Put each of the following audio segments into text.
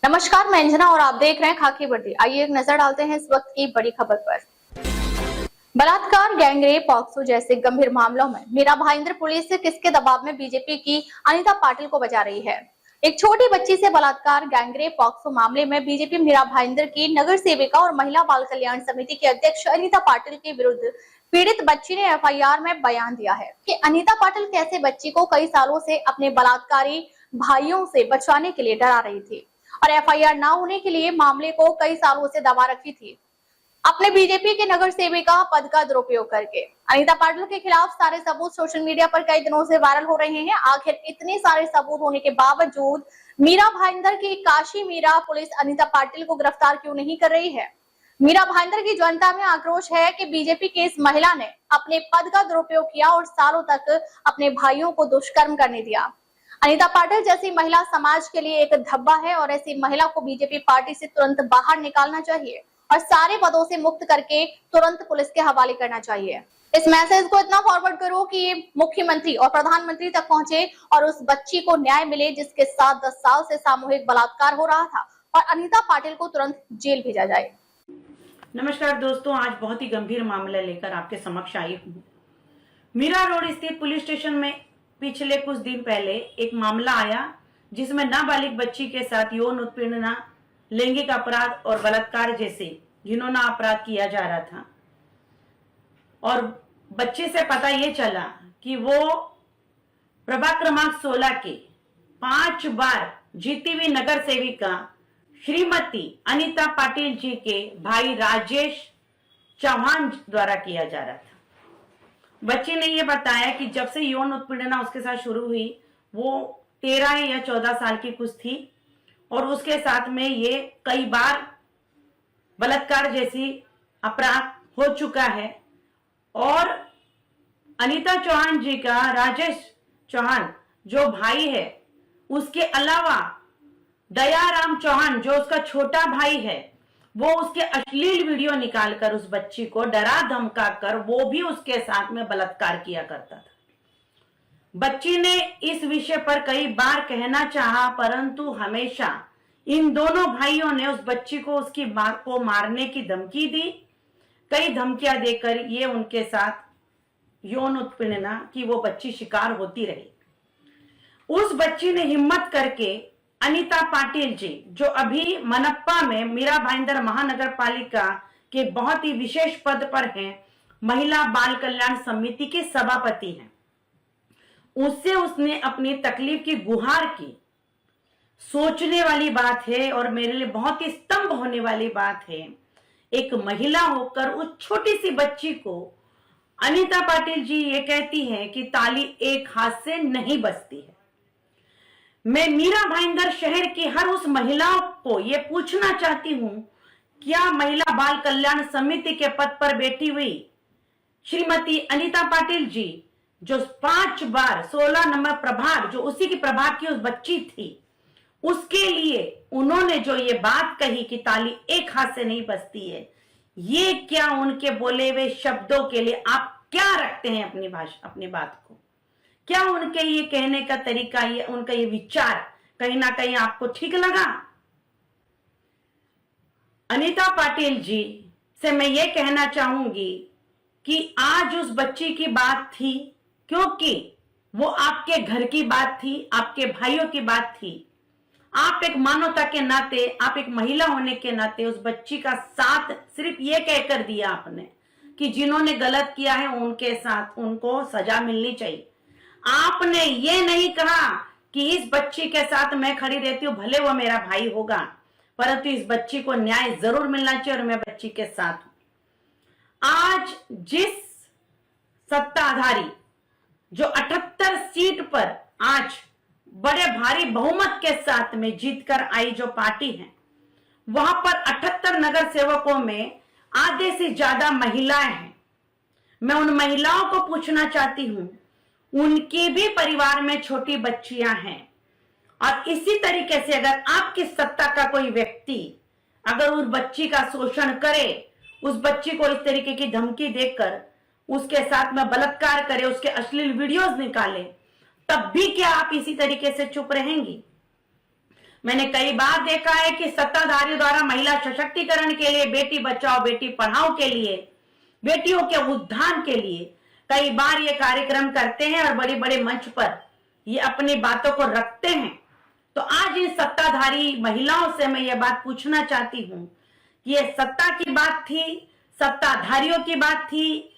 नमस्कार, मैं अंजना और आप देख रहे हैं खाकी वर्दी। आइए एक नजर डालते हैं इस वक्त की बड़ी खबर पर। बलात्कार, गैंगरेप, पॉक्सो जैसे गंभीर मामलों में मीरा भाईंदर पुलिस किसके दबाव में बीजेपी की अनीता पाटिल को बचा रही है। एक छोटी बच्ची से बलात्कार, गैंगरेप, पॉक्सो मामले में बीजेपी मीरा भाईंदर की नगर सेविका और महिला बाल कल्याण समिति की अध्यक्ष अनीता पाटिल के विरुद्ध पीड़ित बच्ची ने एफआईआर में बयान दिया है कि अनीता पाटिल कैसे बच्ची को कई सालों से अपने बलात्कारी भाइयों से बचाने के लिए डरा रही थी और एफआईआर न होने के लिए मामले को कई सालों से दबा रखी थी। अपने बीजेपी के नगर सेविका पद का दुरुपयोग करके अनीता पाटिल के खिलाफ सारे सबूत सोशल मीडिया पर कई दिनों से वायरल हो रहे हैं। आखिर इतने सारे सबूत होने के बावजूद मीरा भाईंदर की काशी मीरा पुलिस अनीता पाटिल को गिरफ्तार क्यों नहीं कर रही है। मीरा भाईंदर की जनता में आक्रोश है कि बीजेपी की इस महिला ने अपने पद का दुरुपयोग किया और सालों तक अपने भाइयों को दुष्कर्म करने दिया। अनीता पाटिल जैसी महिला समाज के लिए एक धब्बा है और ऐसी महिला को बीजेपी पार्टी से तुरंत बाहर निकालना चाहिए और सारे पदों से मुक्त करके तुरंत पुलिस के हवाले करना चाहिए। इस मैसेज को इतना फॉरवर्ड करो कि ये मुख्यमंत्री और प्रधानमंत्री तक पहुंचे और उस बच्ची को न्याय मिले जिसके साथ 10 साल से सामूहिक बलात्कार हो रहा था और अनीता पाटिल को तुरंत जेल भेजा जाए। नमस्कार दोस्तों, आज बहुत ही गंभीर मामला लेकर आपके समक्ष आई हूँ। मीरा रोड स्थित पुलिस स्टेशन में पिछले कुछ दिन पहले एक मामला आया जिसमें नाबालिग बच्ची के साथ यौन उत्पीड़न, लैंगिक अपराध और बलात्कार जैसे घिनौना अपराध किया जा रहा था और बच्चे से पता ये चला कि वो प्रभाग क्रमांक 16 के 5 बार जीती हुई नगर सेविका श्रीमती अनीता पाटिल जी के भाई राजेश चौहान द्वारा किया जा रहा था। बच्ची ने ये बताया कि जब से यौन उत्पीड़न उसके साथ शुरू हुई वो 13 या 14 साल की कुछ थी और उसके साथ में ये कई बार बलात्कार जैसी अपराध हो चुका है और अनीता चौहान जी का राजेश चौहान जो भाई है, उसके अलावा दयाराम चौहान जो उसका छोटा भाई है, वो उसके अश्लील वीडियो निकालकर उस बच्ची को डरा धमका कर वो भी उसके साथ में बलात्कार किया करता था। बच्ची ने इस विषय पर कई बार कहना चाहा, परंतु हमेशा इन दोनों भाइयों ने उस बच्ची को उसकी मां को मारने की धमकी दी। कई धमकियां देकर ये उनके साथ यौन उत्पीड़न की वो बच्ची शिकार होती रही। उस बच्ची ने हिम्मत करके अनीता पाटिल जी जो अभी मनप्पा में मीरा भाईंदर महानगर पालिका के बहुत ही विशेष पद पर हैं, महिला बाल कल्याण समिति के सभापति हैं, उससे उसने अपनी तकलीफ की गुहार की। सोचने वाली बात है और मेरे लिए बहुत ही स्तंभ होने वाली बात है। एक महिला होकर उस छोटी सी बच्ची को अनीता पाटिल जी ये कहती है कि ताली एक हाथ से नहीं बजती है। मैं मीरा भाईंदर शहर की हर उस महिलाओं को ये पूछना चाहती हूं, क्या महिला बाल कल्याण समिति के पद पर बैठी हुई श्रीमती अनीता पाटिल जी जो 5 बार 16 नंबर प्रभाग जो उसी की प्रभाग की उस बच्ची थी, उसके लिए उन्होंने जो ये बात कही कि ताली एक हाथ से नहीं बजती है, ये क्या उनके बोले हुए शब्दों के लिए आप क्या रखते हैं अपनी भाषा, अपनी बात को? क्या उनके ये कहने का तरीका, ये उनका ये विचार कहीं ना कहीं आपको ठीक लगा? अनीता पाटिल जी से मैं ये कहना चाहूंगी कि आज उस बच्ची की बात थी क्योंकि वो आपके घर की बात थी, आपके भाइयों की बात थी। आप एक मानवता के नाते, आप एक महिला होने के नाते उस बच्ची का साथ सिर्फ ये कहकर दिया आपने कि जिन्होंने गलत किया है उनके साथ उनको सजा मिलनी चाहिए। आपने ये नहीं कहा कि इस बच्ची के साथ मैं खड़ी रहती हूं, भले वो मेरा भाई होगा, परंतु इस बच्ची को न्याय जरूर मिलना चाहिए और मैं बच्ची के साथ हूं। आज जिस सत्ताधारी जो 78 सीट पर आज बड़े भारी बहुमत के साथ में जीतकर आई जो पार्टी है, वहां पर 78 नगर सेवकों में आधे से ज्यादा महिलाएं हैं। मैं उन महिलाओं को पूछना चाहती हूं, उनके भी परिवार में छोटी बच्चियां हैं और इसी तरीके से अगर आपकी सत्ता का कोई व्यक्ति अगर उस बच्ची का शोषण करे, उस बच्ची को इस तरीके की धमकी देकर उसके साथ में बलात्कार करे, उसके अश्लील वीडियोस निकाले, तब भी क्या आप इसी तरीके से चुप रहेंगी? मैंने कई बार देखा है कि सत्ताधारियों द्वारा महिला सशक्तिकरण के लिए, बेटी बचाओ बेटी पढ़ाओ के लिए, बेटियों के उत्थान के लिए कई बार ये कार्यक्रम करते हैं और बड़े बड़े मंच पर ये अपनी बातों को रखते हैं। तो आज इन सत्ताधारी महिलाओं से मैं ये बात पूछना चाहती हूं कि ये सत्ता की बात थी, सत्ताधारियों की बात थी,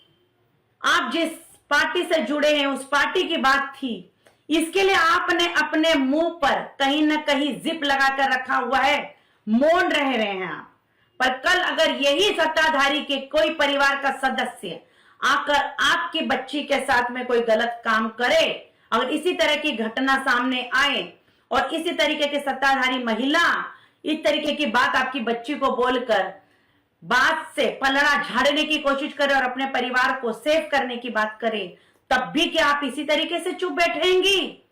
आप जिस पार्टी से जुड़े हैं उस पार्टी की बात थी, इसके लिए आपने अपने मुंह पर कहीं ना कहीं जिप लगाकर रखा हुआ है, मौन रह रहे हैं आप। पर कल अगर यही सत्ताधारी के कोई परिवार का सदस्य आकर आपकी बच्ची के साथ में कोई गलत काम करे, अगर इसी तरह की घटना सामने आए और इसी तरीके की सत्ताधारी महिला इस तरीके की बात आपकी बच्ची को बोलकर बात से पलड़ा झाड़ने की कोशिश करे और अपने परिवार को सेव करने की बात करे, तब भी क्या आप इसी तरीके से चुप बैठेंगी?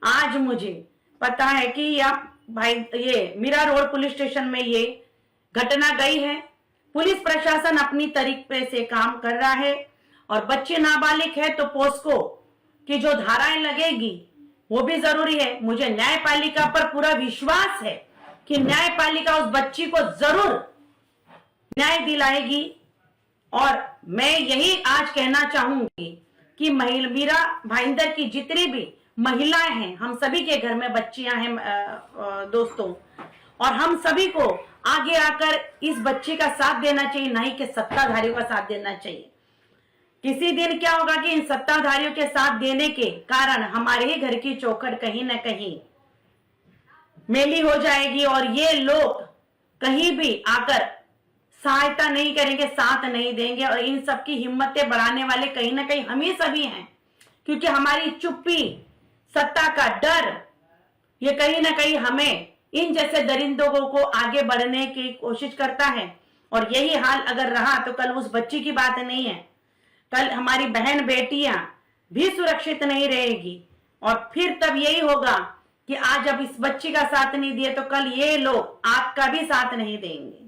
आज मुझे पता है कि आप भाई ये मीरा रोड पुलिस स्टेशन में ये घटना गई है। पुलिस प्रशासन अपनी तरीके से काम कर रहा है और बच्चे नाबालिग है तो पोस्को की जो धाराएं लगेगी वो भी जरूरी है। मुझे न्यायपालिका पर पूरा विश्वास है कि न्यायपालिका उस बच्ची को जरूर न्याय दिलाएगी। और मैं यही आज कहना चाहूंगी कि मीरा भाईंदर की जितनी भी महिलाएं हैं, हम सभी के घर में बच्चियां हैं दोस्तों, और हम सभी को आगे आकर इस बच्ची का साथ देना चाहिए, नहीं कि सत्ताधारियों का साथ देना चाहिए। किसी दिन क्या होगा कि इन सत्ताधारियों के साथ देने के कारण हमारे ही घर की चौखट कहीं ना कहीं मेली हो जाएगी और ये लोग कहीं भी आकर सहायता नहीं करेंगे, साथ नहीं देंगे। और इन सबकी हिम्मतें बढ़ाने वाले कहीं ना कहीं हम ही सभी हैं, क्योंकि हमारी चुप्पी, सत्ता का डर, ये कहीं ना कहीं हमें इन जैसे दरिंदों को आगे बढ़ने की कोशिश करता है। और यही हाल अगर रहा तो कल उस बच्ची की बात नहीं है, कल हमारी बहन बेटियां भी सुरक्षित नहीं रहेगी। और फिर तब यही होगा कि आज जब इस बच्ची का साथ नहीं दिए तो कल ये लोग आपका भी साथ नहीं देंगे।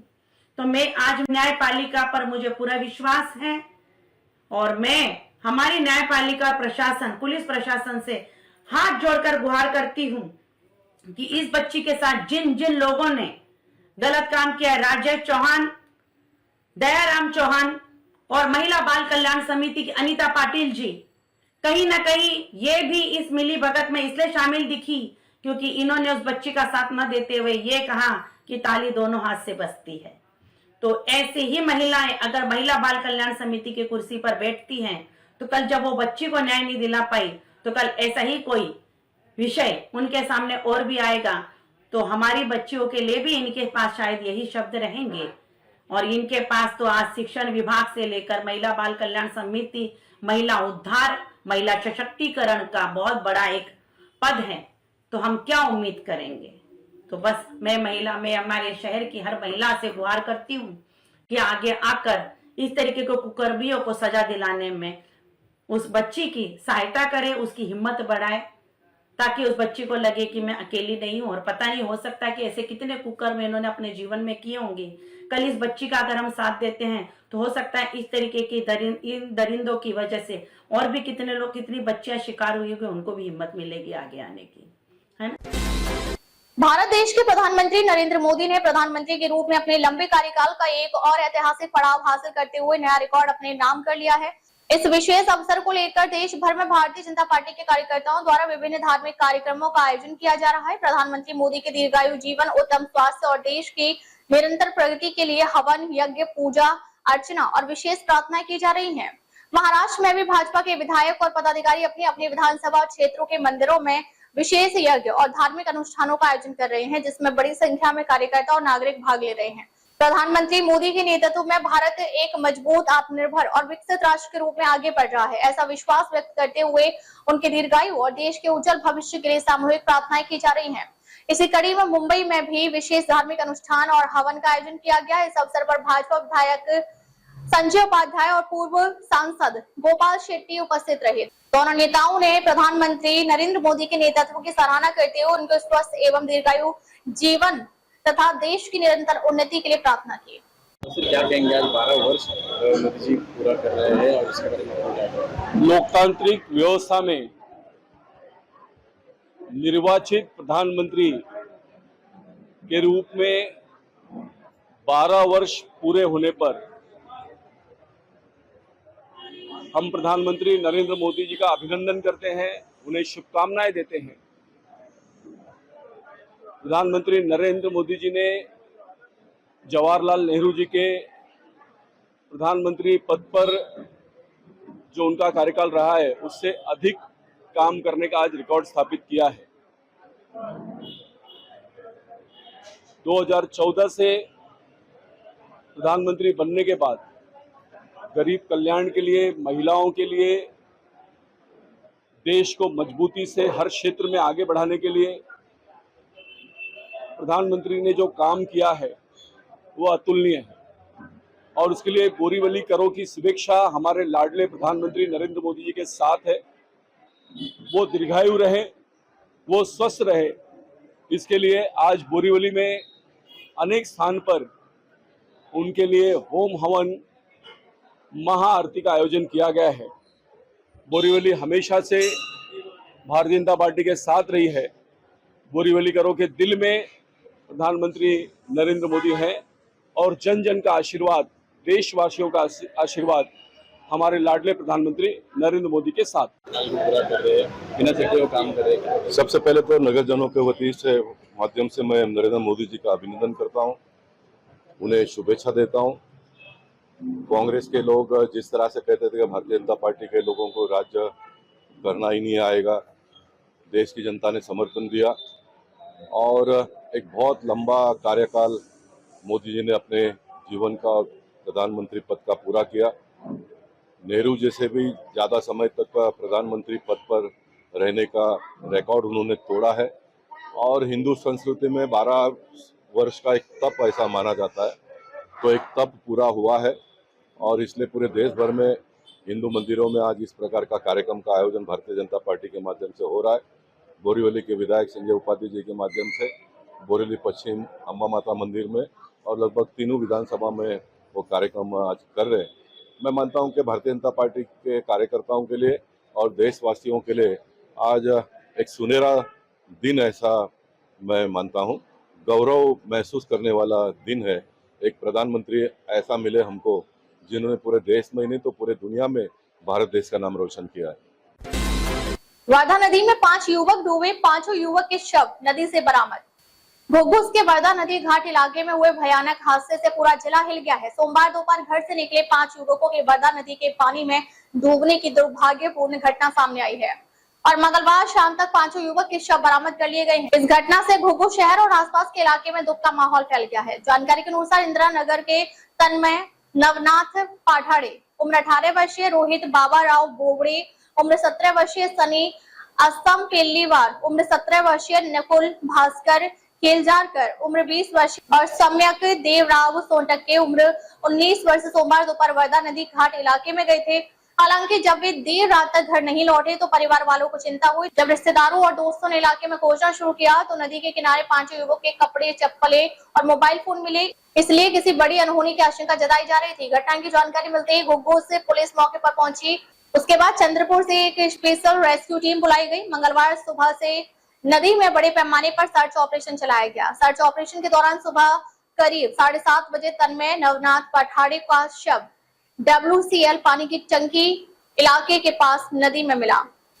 तो मैं आज न्यायपालिका पर मुझे पूरा विश्वास है और मैं हमारी न्यायपालिका प्रशासन, पुलिस प्रशासन से हाथ जोड़कर गुहार करती हूं कि इस बच्ची के साथ जिन जिन लोगों ने गलत काम किया, राजेश चौहान, दयाराम चौहान और महिला बाल कल्याण समिति की अनीता पाटिल जी, कहीं ना कहीं ये भी इस मिली भगत में इसलिए शामिल दिखी क्योंकि इन्होंने उस बच्ची का साथ न देते हुए ये कहा कि ताली दोनों हाथ से बजती है। तो ऐसे ही महिलाएं अगर महिला बाल कल्याण समिति की कुर्सी पर बैठती हैं तो कल जब वो बच्ची को न्याय नहीं दिला पाई तो कल ऐसा ही कोई विषय उनके सामने और भी आएगा तो हमारी बच्चियों के लिए भी इनके पास शायद यही शब्द रहेंगे। और इनके पास तो आज शिक्षण विभाग से लेकर महिला बाल कल्याण समिति, महिला उद्धार, महिला सशक्तिकरण का बहुत बड़ा एक पद है, तो हम क्या उम्मीद करेंगे। तो बस मैं हमारे शहर की हर महिला से गुहार करती हूँ कि आगे आकर इस तरीके को कुकर्मियों को सजा दिलाने में उस बच्ची की सहायता करे, उसकी हिम्मत बढ़ाए, ताकि उस बच्ची को लगे कि मैं अकेली नहीं हूं। और पता नहीं, हो सकता है कि ऐसे कितने कुकर्म इन्होंने अपने जीवन में किए होंगे, कल इस बच्ची का अगर हम साथ देते हैं तो हो सकता है इस तरीके की इन दरिंदों की वजह से और भी कितने लोग, कितनी बच्चियां शिकार हुई होगी, उनको भी हिम्मत मिलेगी आगे आने की, है ना। भारत देश के प्रधानमंत्री नरेंद्र मोदी ने प्रधानमंत्री के रूप में अपने लंबे कार्यकाल का एक और ऐतिहासिक पड़ाव हासिल करते हुए नया रिकॉर्ड अपने नाम कर लिया है। इस विशेष अवसर को लेकर देश भर में भारतीय जनता पार्टी के कार्यकर्ताओं द्वारा विभिन्न धार्मिक कार्यक्रमों का आयोजन किया जा रहा है। प्रधानमंत्री मोदी के दीर्घायु जीवन, उत्तम स्वास्थ्य और देश की निरंतर प्रगति के लिए हवन, यज्ञ, पूजा अर्चना और विशेष प्रार्थनाएं की जा रही हैं। महाराष्ट्र में भी भाजपा के विधायक और पदाधिकारी अपने अपने विधानसभा क्षेत्रों के मंदिरों में विशेष यज्ञ और धार्मिक अनुष्ठानों का आयोजन कर रहे हैं, जिसमें बड़ी संख्या में कार्यकर्ता और नागरिक भाग ले रहे हैं। प्रधानमंत्री मोदी के नेतृत्व में भारत एक मजबूत, आत्मनिर्भर और विकसित राष्ट्र के रूप में आगे बढ़ रहा है, ऐसा विश्वास व्यक्त करते हुए उनके दीर्घायु और देश के उज्जवल भविष्य के लिए सामूहिक प्रार्थनाएं की जा रही हैं। इसी कड़ी में मुंबई में भी विशेष धार्मिक अनुष्ठान और हवन का आयोजन किया गया। इस अवसर पर भाजपा विधायक संजय उपाध्याय और पूर्व सांसद गोपाल शेट्टी उपस्थित रहे। दोनों नेताओं ने प्रधानमंत्री नरेंद्र मोदी के नेतृत्व की सराहना करते हुए उनके स्वस्थ एवं दीर्घायु जीवन तथा देश की निरंतर उन्नति के लिए प्रार्थना की। क्या कहेंगे, आज 12 वर्ष मोदी जी पूरा कर रहे हैं और इसके बारे में क्या कहेंगे? लोकतांत्रिक व्यवस्था में निर्वाचित प्रधानमंत्री के रूप में 12 वर्ष पूरे होने पर हम प्रधानमंत्री नरेंद्र मोदी जी का अभिनंदन करते हैं, उन्हें शुभकामनाएं देते हैं। प्रधानमंत्री नरेंद्र मोदी जी ने जवाहरलाल नेहरू जी के प्रधानमंत्री पद पर जो उनका कार्यकाल रहा है उससे अधिक काम करने का आज रिकॉर्ड स्थापित किया है। 2014 से प्रधानमंत्री बनने के बाद गरीब कल्याण के लिए, महिलाओं के लिए, देश को मजबूती से हर क्षेत्र में आगे बढ़ाने के लिए प्रधानमंत्री ने जो काम किया है वो अतुलनीय है और उसके लिए बोरीवली करों की शुभेच्छा हमारे लाडले प्रधानमंत्री नरेंद्र मोदी जी के साथ है। वो दीर्घायु रहे, वो स्वस्थ रहे, इसके लिए आज बोरीवली में अनेक स्थान पर उनके लिए होम हवन, महाआरती का आयोजन किया गया है। बोरीवली हमेशा से भारतीय जनता पार्टी के साथ रही है। बोरीवली करों के दिल में प्रधानमंत्री नरेंद्र मोदी हैं और जन जन का आशीर्वाद, देशवासियों का आशीर्वाद हमारे लाडले प्रधानमंत्री नरेंद्र मोदी के साथ पूरा कर रहे हैं, बिना थके हुए काम कर रहे हैं। सबसे पहले तो नगरजनों के वती से माध्यम से मैं नरेंद्र मोदी जी का अभिनंदन करता हूं, उन्हें शुभेच्छा देता हूं। कांग्रेस के लोग जिस तरह से कहते थे कि भारतीय जनता पार्टी के लोगों को राज्य करना ही नहीं आएगा, देश की जनता ने समर्थन दिया और एक बहुत लंबा कार्यकाल मोदी जी ने अपने जीवन का प्रधानमंत्री पद का पूरा किया। नेहरू जैसे भी ज़्यादा समय तक प्रधानमंत्री पद पर रहने का रिकॉर्ड उन्होंने तोड़ा है और हिंदू संस्कृति में 12 वर्ष का एक तप ऐसा माना जाता है, तो एक तप पूरा हुआ है और इसलिए पूरे देश भर में हिंदू मंदिरों में आज इस प्रकार का कार्यक्रम का आयोजन भारतीय जनता पार्टी के माध्यम से हो रहा है। बोरीवली के विधायक संजय उपाध्याय जी के माध्यम से बोरीवली पश्चिम अम्बा माता मंदिर में और लगभग तीनों विधानसभा में वो कार्यक्रम आज कर रहे हैं। मैं मानता हूं कि भारतीय जनता पार्टी के कार्यकर्ताओं के लिए और देशवासियों के लिए आज एक सुनहरा दिन ऐसा मैं मानता हूं, गौरव महसूस करने वाला दिन है। एक प्रधानमंत्री ऐसा मिले हमको जिन्होंने पूरे देश में नहीं तो पूरे दुनिया में भारत देश का नाम रोशन किया है। वर्धा नदी में 5 युवक डूबे, 5 युवक के शव नदी से बरामद। घुघुस के वर्धा नदी घाट इलाके में हुए भयानक हादसे से पूरा जिला हिल गया है। सोमवार दोपहर घर से निकले 5 युवकों के वर्धा नदी के पानी में डूबने की दुर्भाग्यपूर्ण घटना सामने आई है और मंगलवार शाम तक 5 युवक के शव बरामद कर लिए गए हैं। इस घटना से घुघुस शहर और आसपास के इलाके में दुख का माहौल फैल गया है। जानकारी के अनुसार इंदिरा नगर के तन्मय नवनाथ पाठाड़े उम्र 18 वर्षीय, रोहित बाबा राव बोबड़े उम्र 17 वर्षीय, सनी असम केल्लीवार उम्र 17 वर्षीय, नकुल भास्कर केलजारकर उम्र 20 वर्ष और सम्यक देवराव सोनटक्के उम्र 19 वर्ष सोमवार दोपहर वर्धा नदी घाट इलाके में गए थे। हालांकि जब वे देर रात तक घर नहीं लौटे तो परिवार वालों को चिंता हुई। जब रिश्तेदारों और दोस्तों ने इलाके में खोजना शुरू किया तो नदी के किनारे 5 युवकों के कपड़े, चप्पलें और मोबाइल फोन मिले, इसलिए किसी बड़ी अनहोनी की आशंका जताई जा रही थी। घटना की जानकारी मिलते ही घुघुस से पुलिस मौके पर पहुंची। उसके बाद चंद्रपुर से एक स्पेशल रेस्क्यू टीम बुलाई गई। मंगलवार सुबह से नदी में बड़े पैमाने पर सर्च ऑपरेशन चलाया गया। सर्च ऑपरेशन के दौरान सुबह करीब 7:30 बजे तन्मय नवनाथ पठाड़े का शव WCL पानी की टंकी इलाके के पास नदी में मिला।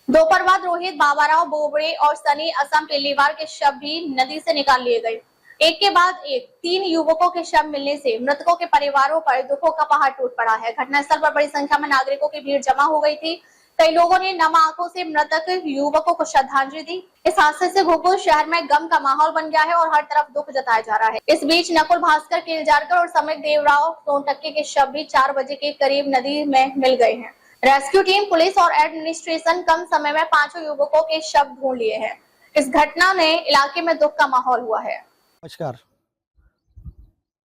दोपहर बाद रोहित बाबाराव बोबड़े और सनी असम केल्लीवार के शव भी नदी से निकाल लिए गए। एक के बाद एक 3 युवकों के शव मिलने से मृतकों के परिवारों पर दुखों का पहाड़ टूट पड़ा है। घटनास्थल पर बड़ी संख्या में नागरिकों की भीड़ जमा हो गई थी। कई लोगों ने नम आंखों से मृतक युवकों को श्रद्धांजलि दी। इस हादसे से घुघुस शहर में गम का माहौल बन गया है और हर तरफ दुख जताया जा रहा है। इस बीच नकुल भास्कर केलजारकर और सम्यक देवराव सोनटक्के के शव भी 4 बजे के करीब नदी में मिल गए हैं। रेस्क्यू टीम, पुलिस और एडमिनिस्ट्रेशन कम समय में 5 युवकों के शव ढूंढ लिए हैं। इस घटना ने इलाके में दुख का माहौल हुआ है। नमस्कार,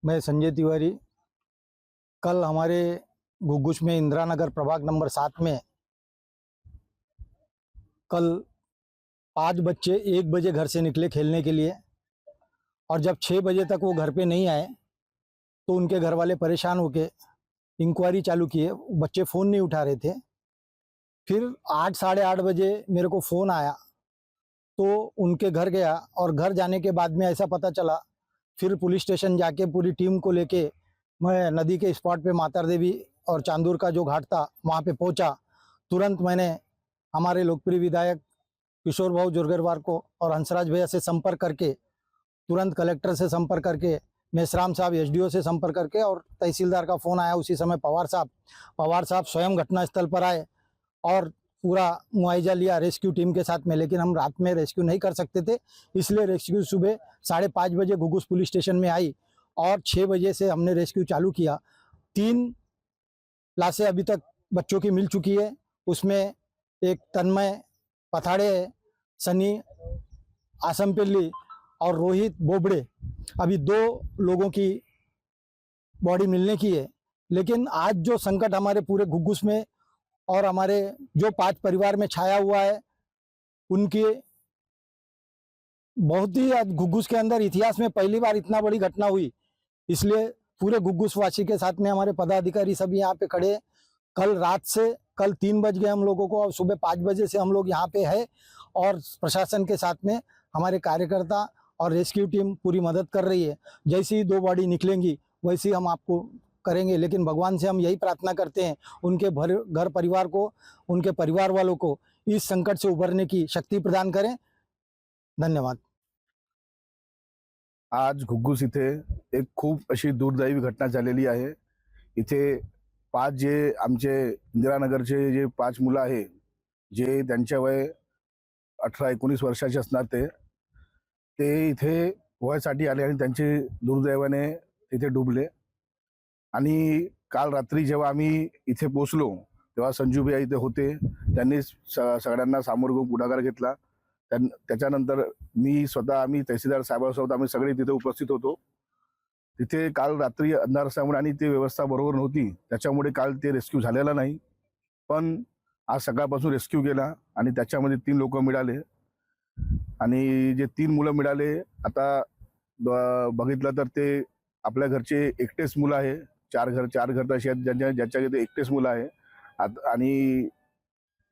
मैं संजय तिवारी। कल हमारे घुघुस में इंदिरा नगर प्रभाग नंबर 7 में कल 5 बच्चे 1 बजे घर से निकले खेलने के लिए और जब 6 बजे तक वो घर पे नहीं आए तो उनके घर वाले परेशान होके इंक्वायरी चालू किए। बच्चे फ़ोन नहीं उठा रहे थे। फिर 8 साढ़े 8 बजे मेरे को फ़ोन आया तो उनके घर गया और घर जाने के बाद में ऐसा पता चला फिर पुलिस स्टेशन जाके पूरी टीम को लेके मैं नदी के स्पॉट पे मातर देवी और चांदूर का जो घाट था वहाँ पे पहुँचा। तुरंत मैंने हमारे लोकप्रिय विधायक किशोर भाऊ जोरगेवार को और हंसराज भैया से संपर्क करके, तुरंत कलेक्टर से संपर्क करके, मेसराम साहब एसडीओ से संपर्क करके, और तहसीलदार का फ़ोन आया उसी समय पवार साहब स्वयं घटनास्थल पर आए और पूरा मुआवजा लिया रेस्क्यू टीम के साथ में। लेकिन हम रात में रेस्क्यू नहीं कर सकते थे, इसलिए रेस्क्यू सुबह 5:30 बजे घुघुस पुलिस स्टेशन में आई और 6 बजे से हमने रेस्क्यू चालू किया। 3 लाशें अभी तक बच्चों की मिल चुकी है। उसमें एक तन्मय पथाड़े, सनी आसमपिल्ली और रोहित बोबड़े, अभी 2 लोगों की बॉडी मिलने की है। लेकिन आज जो संकट हमारे पूरे घुघुस में और हमारे जो 5 परिवार में छाया हुआ है, उनके बहुत ही आज घुघुस के अंदर इतिहास में पहली बार इतना बड़ी घटना हुई, इसलिए पूरे घुघुस वासी के साथ में हमारे पदाधिकारी सभी यहाँ पे खड़े। कल रात से कल 3 बज गए हम लोगों को और सुबह 5 बजे से हम लोग यहाँ पे है और प्रशासन के साथ में हमारे कार्यकर्ता और रेस्क्यू टीम पूरी मदद कर रही है। जैसे ही 2 बॉडी निकलेंगी वैसे ही हम आपको करेंगे। लेकिन भगवान से हम यही प्रार्थना करते हैं उनके घर परिवार को, उनके परिवार वालों को इस संकट से उभरने की शक्ती प्रदान करें। धन्यवाद। आज घुग्गुस इथे एक खूप अशी दुर्दैवी घटना झालेली आहे। इथे 5 जे आमचे इंदिरानगरचे जे 5 मुलं आहे, जे त्यांच्या वय 18-19 वर्षाचे असणार, ते इथे पोहायसाठी आले आणि त्यांचे दुर्दैवाने तिथे डुबले। आणि काल रात्री जेव्हा आम्ही इथे पोहोचलो तेव्हा संजू भैया इथे होते। त्यांनी सगळ्यांना सामोर घेऊन पुढाकार घेतला। त्याच्यानंतर मी स्वतः, आम्ही तहसीलदार साहेबांसोबत आम्ही सगळे तिथे उपस्थित होतो। तिथे काल रात्री अंधार असल्यामुळे आणि ती व्यवस्था बरोबर नव्हती, त्याच्यामुळे काल ते रेस्क्यू झालेला नाही। पण आज सकाळपासून रेस्क्यू केला आणि त्याच्यामध्ये 3 लोक मिळाले आणि जे 3 मुलं मिळाले, आता बघितलं तर ते आपल्या घरचे एकटेच मुलं आहे। 4 घर तसे आहेत ज्याच्या घरी एकटेच मुलं आहे आणि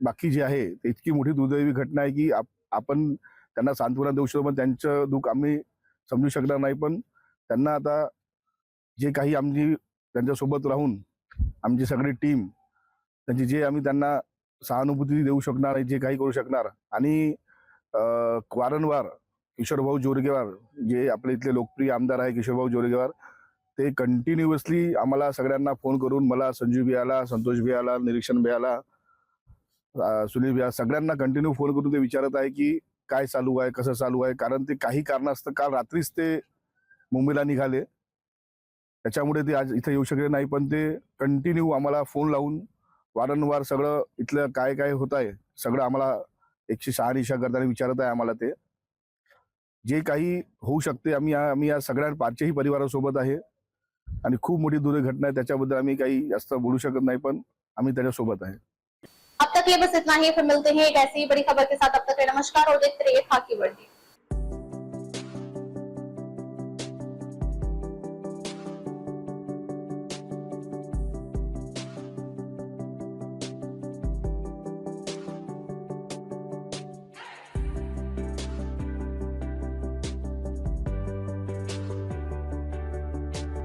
बाकी जे आहे ते इतकी मोठी दुर्दैवी घटना आहे की आपण त्यांना सांत्वना देऊ शकतो, पण त्यांचं दुःख आम्ही समजू शकणार नाही। पण त्यांना आता जे काही आमची त्यांच्यासोबत राहून आमची सगळी टीम, त्यांची जे आम्ही त्यांना सहानुभूती देऊ शकणार आहे, जे काही करू शकणार, आणि वारंवार किशोरभाऊ जोरगेवार, जे आपले इथले लोकप्रिय आमदार आहे किशोरभाऊ जोरगेवार, ते कंटिन्युअसली आम्हाला सगळ्यांना फोन करून, मला संजू भैयाला, संतोष भैयाला, निरीक्षण भैयाला, सुनील भैया, सगळ्यांना कंटिन्यू फोन करून ते विचारत आहे की काय चालू आहे, कसं चालू आहे। कारण ते काही कारणास्तव काल रात्रीच ते मुंबईला निघाले, त्याच्यामुळे ते आज इथे येऊ शकले नाही। पण ते कंटिन्यू आम्हाला फोन लावून वारंवार सगळं इथलं काय काय होत आहे सगळं आम्हाला 106 करताना विचारत आहे आम्हाला। ते जे काही होऊ शकते आम्ही या सगळ्या 5ही परिवारासोबत आहे आणि खूप मोठी दुर्घटना आहे, त्याच्याबद्दल आम्ही काही जास्त बोलू शकत नाही, पण आम्ही त्याच्यासोबत आहे। अब तक ये बस इतना ही, फिर मिलते हैं एक ऐसी ही बड़ी खबर के साथ। अब तक के नमस्कार और देखते रहिए खाकी वर्दी।